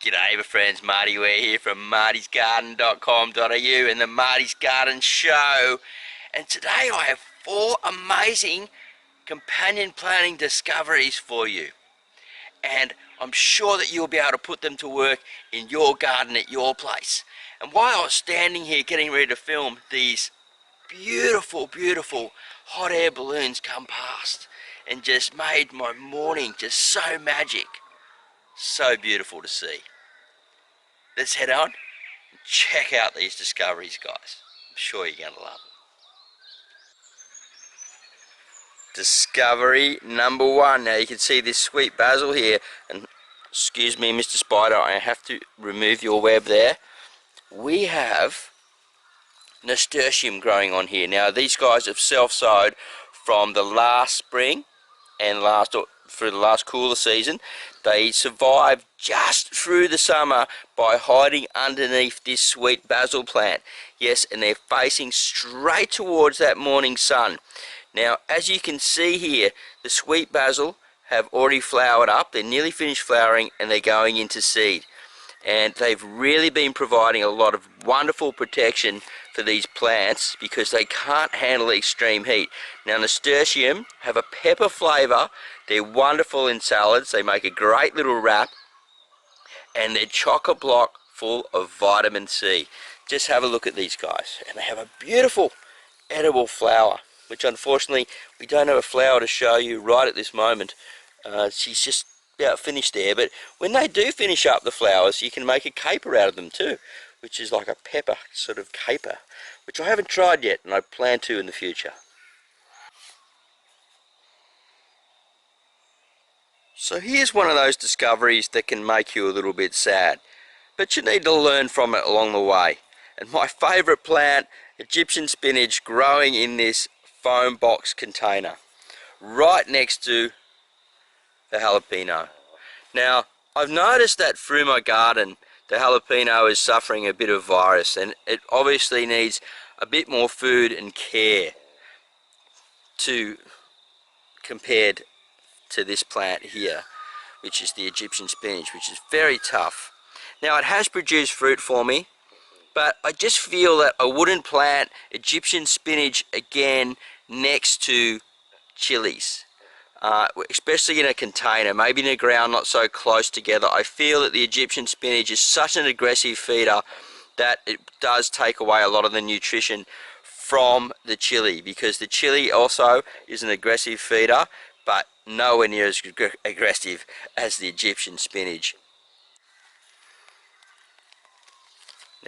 G'day my friends, Marty Ware here from martysgarden.com.au and the Marty's Garden Show. And today I have 4 amazing companion planting discoveries for you. And I'm sure that you'll be able to put them to work in your garden at your place. And while I was standing here getting ready to film, these beautiful hot air balloons come past and just made my morning just so magic. So beautiful to see. Let's head on and check out these discoveries, guys. I'm sure you're going to love them. Discovery number 1. Now you can see this sweet basil here, and excuse me Mr. Spider, I have to remove your web there. We have nasturtium growing on here. Now these guys have self-sowed from the last spring and for the last cooler season. They survived just through the summer by hiding underneath this sweet basil plant. Yes, and they're facing straight towards that morning sun. Now, as you can see here, the sweet basil have already flowered up. They're nearly finished flowering and they're going into seed. And they've really been providing a lot of wonderful protection for these plants because they can't handle extreme heat. Now nasturtium have a pepper flavour. They're wonderful in salads. They make a great little wrap, and they're chock-a-block full of vitamin C. Just have a look at these guys, and they have a beautiful edible flower, which unfortunately we don't have a flower to show you right at this moment. She's just about finished there, but when they do finish up the flowers, you can make a caper out of them too, which is like a pepper sort of caper, which I haven't tried yet and I plan to in the future. So here's one of those discoveries that can make you a little bit sad, but you need to learn from it along the way. And my favourite plant, Egyptian spinach, growing in this foam box container right next to the jalapeno. Now I've noticed that through my garden the jalapeno is suffering a bit of virus, and it obviously needs a bit more food and care compared to this plant here, which is the Egyptian spinach, which is very tough. Now it has produced fruit for me, but I just feel that I wouldn't plant Egyptian spinach again next to chilies. Especially in a container, maybe in the ground, not so close together. I feel that the Egyptian spinach is such an aggressive feeder that it does take away a lot of the nutrition from the chili, because the chili also is an aggressive feeder, but nowhere near as aggressive as the Egyptian spinach.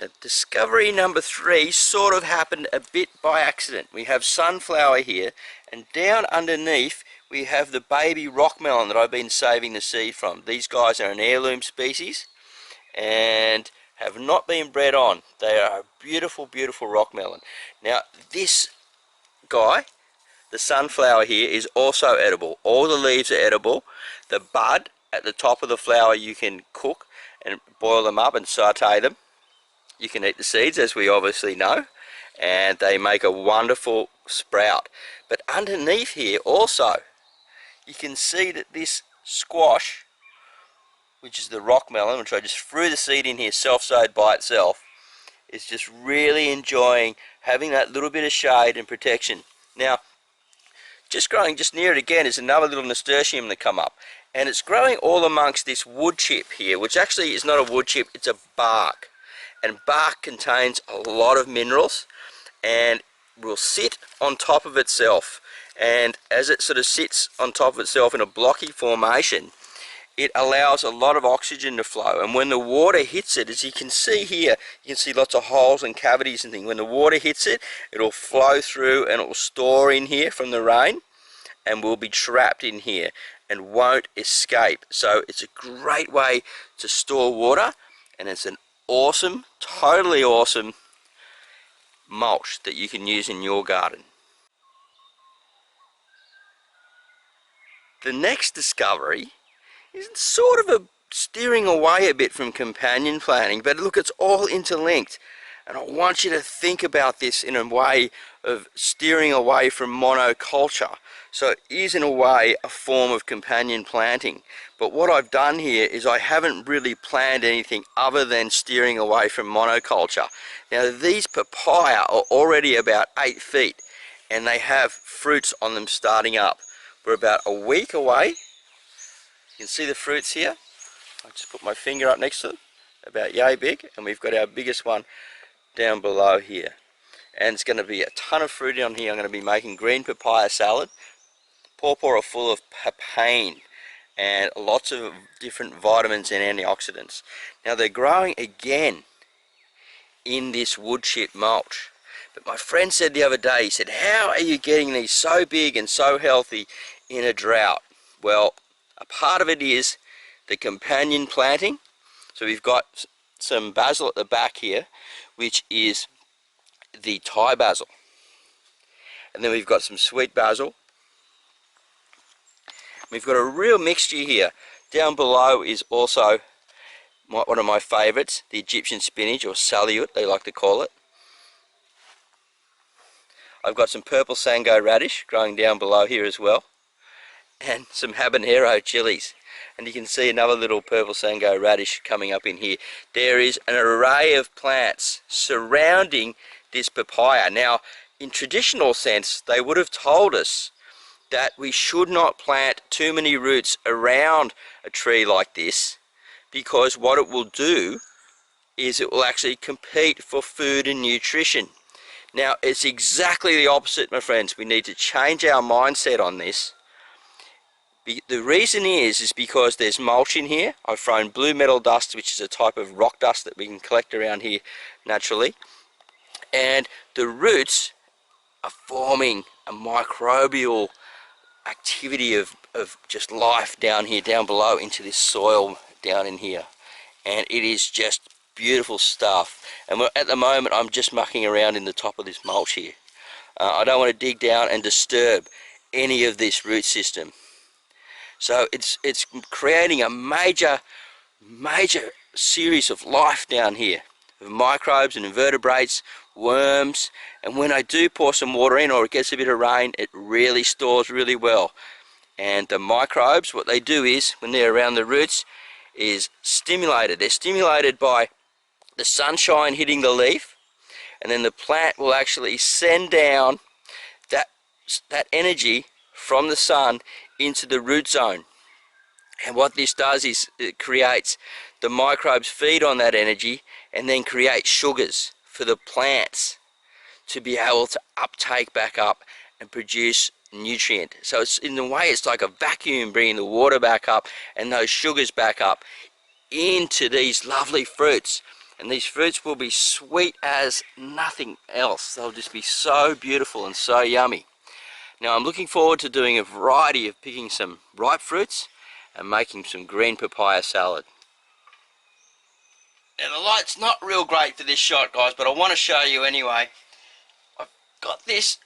Now, discovery number 3 sort of happened a bit by accident. We have sunflower here, and down underneath we have the baby rock melon that I've been saving the seed from. These guys are an heirloom species and have not been bred on. They are a beautiful rock melon. Now this guy, the sunflower here, is also edible. All the leaves are edible. The bud at the top of the flower you can cook and boil them up and saute them. You can eat the seeds, as we obviously know, and they make a wonderful sprout. But underneath here also you can see that this squash, which is the rock melon, which I just threw the seed in here self-sowed by itself, is just really enjoying having that little bit of shade and protection. Now just growing just near it again is another little nasturtium that come up, and it's growing all amongst this wood chip here, which actually is not a wood chip, it's a bark. And bark contains a lot of minerals and will sit on top of itself, and as it sort of sits on top of itself in a blocky formation, it allows a lot of oxygen to flow. And when the water hits it, as you can see here, you can see lots of holes and cavities and things. When the water hits it, it'll flow through and it will store in here from the rain and will be trapped in here and won't escape. So it's a great way to store water, and it's an awesome, totally awesome mulch that you can use in your garden. The next discovery is sort of a steering away a bit from companion planting, but look, it's all interlinked, and I want you to think about this in a way of steering away from monoculture. So it is in a way a form of companion planting. But what I've done here is I haven't really planned anything other than steering away from monoculture. Now these papaya are already about 8 feet and they have fruits on them starting up. We're about a week away. You can see the fruits here. I just put my finger up next to them, about yay big, and we've got our biggest one down below here. And it's going to be a ton of fruit on here. I'm going to be making green papaya salad. Pawpaw are full of papain and lots of different vitamins and antioxidants. Now they're growing again in this wood chip mulch. But my friend said the other day, he said, how are you getting these so big and so healthy in a drought? Well, a part of it is the companion planting. So we've got some basil at the back here, which is the Thai basil. And then we've got some sweet basil. We've got a real mixture here. Down below is also one of my favourites, the Egyptian spinach, or saliut they like to call it. I've got some purple sango radish growing down below here as well, and some habanero chilies. And you can see another little purple sango radish coming up in here. There is an array of plants surrounding this papaya. Now, in traditional sense, they would have told us that we should not plant too many roots around a tree like this, because what it will do is it will actually compete for food and nutrition. Now, it's exactly the opposite, my friends. We need to change our mindset on this. The reason is because there's mulch in here. I've thrown blue metal dust, which is a type of rock dust that we can collect around here naturally. And the roots are forming a microbial activity of just life down here, down below, into this soil down in here. And it is just beautiful stuff. And at the moment I'm just mucking around in the top of this mulch here. I don't want to dig down and disturb any of this root system. So it's creating a major series of life down here, of microbes and invertebrates, worms. And when I do pour some water in, or it gets a bit of rain, it really stores really well. And the microbes, what they do is, when they're around the roots, is stimulated. They're stimulated by the sunshine hitting the leaf, and then the plant will actually send down that energy from the sun into the root zone. And what this does is it creates, the microbes feed on that energy and then create sugars for the plants to be able to uptake back up and produce nutrient. So it's, in a way, it's like a vacuum bringing the water back up and those sugars back up into these lovely fruits. And these fruits will be sweet as nothing else. They'll just be so beautiful and so yummy. Now I'm looking forward to doing a variety of picking some ripe fruits and making some green papaya salad. Now the light's not real great for this shot, guys, but I want to show you anyway. I've got this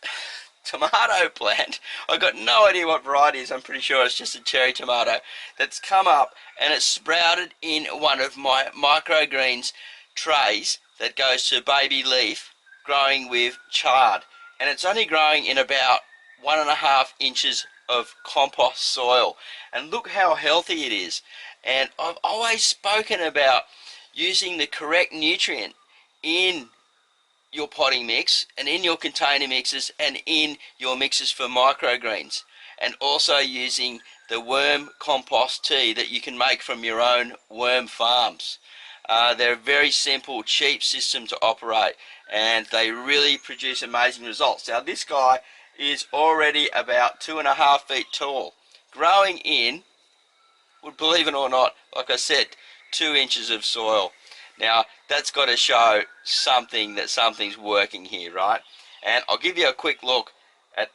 tomato plant. I've got no idea what variety it is. I'm pretty sure it's just a cherry tomato that's come up and it's sprouted in one of my microgreens trays that goes to baby leaf, growing with chard. And it's only growing in about 1.5 inches of compost soil. And look how healthy it is. And I've always spoken about using the correct nutrient in your potting mix and in your container mixes and in your mixes for microgreens, and also using the worm compost tea that you can make from your own worm farms. They're a very simple, cheap system to operate, and they really produce amazing results. Now this guy is already about 2.5 feet tall, growing in, would believe it or not, like I said, 2 inches of soil. Now that's got to show something, that something's working here, right? And I'll give you a quick look at,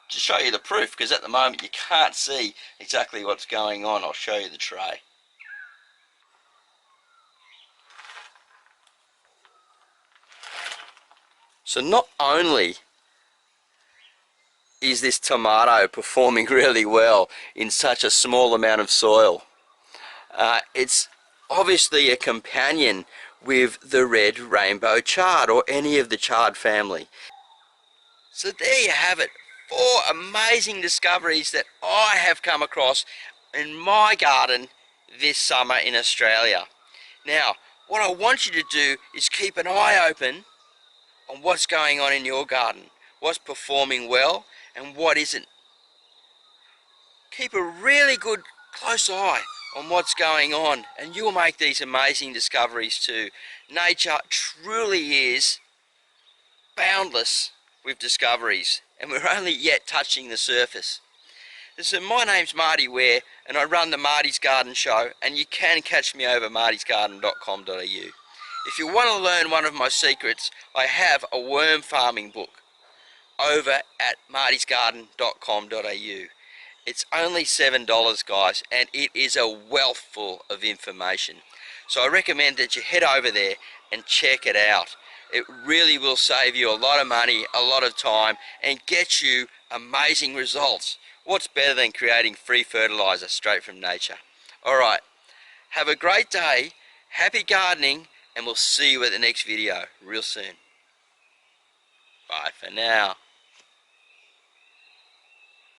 to show you the proof, because at the moment you can't see exactly what's going on. I'll show you the tray. So not only is this tomato performing really well in such a small amount of soil, it's obviously a companion with the red rainbow chard, or any of the chard family. So there you have it, 4 amazing discoveries that I have come across in my garden this summer in Australia. Now, what I want you to do is keep an eye open on what's going on in your garden, what's performing well and what isn't. Keep a really good close eye on what's going on and you'll make these amazing discoveries too. Nature truly is boundless with discoveries and we're only yet touching the surface. So my name's Marty Ware and I run the Marty's Garden Show, and you can catch me over martysgarden.com.au. If you want to learn one of my secrets, I have a worm farming book over at martysgarden.com.au. It's only $7 guys, and it is a wealth full of information. So I recommend that you head over there and check it out. It really will save you a lot of money, a lot of time, and get you amazing results. What's better than creating free fertilizer straight from nature? Alright, have a great day, happy gardening, and we'll see you at the next video real soon. Bye for now.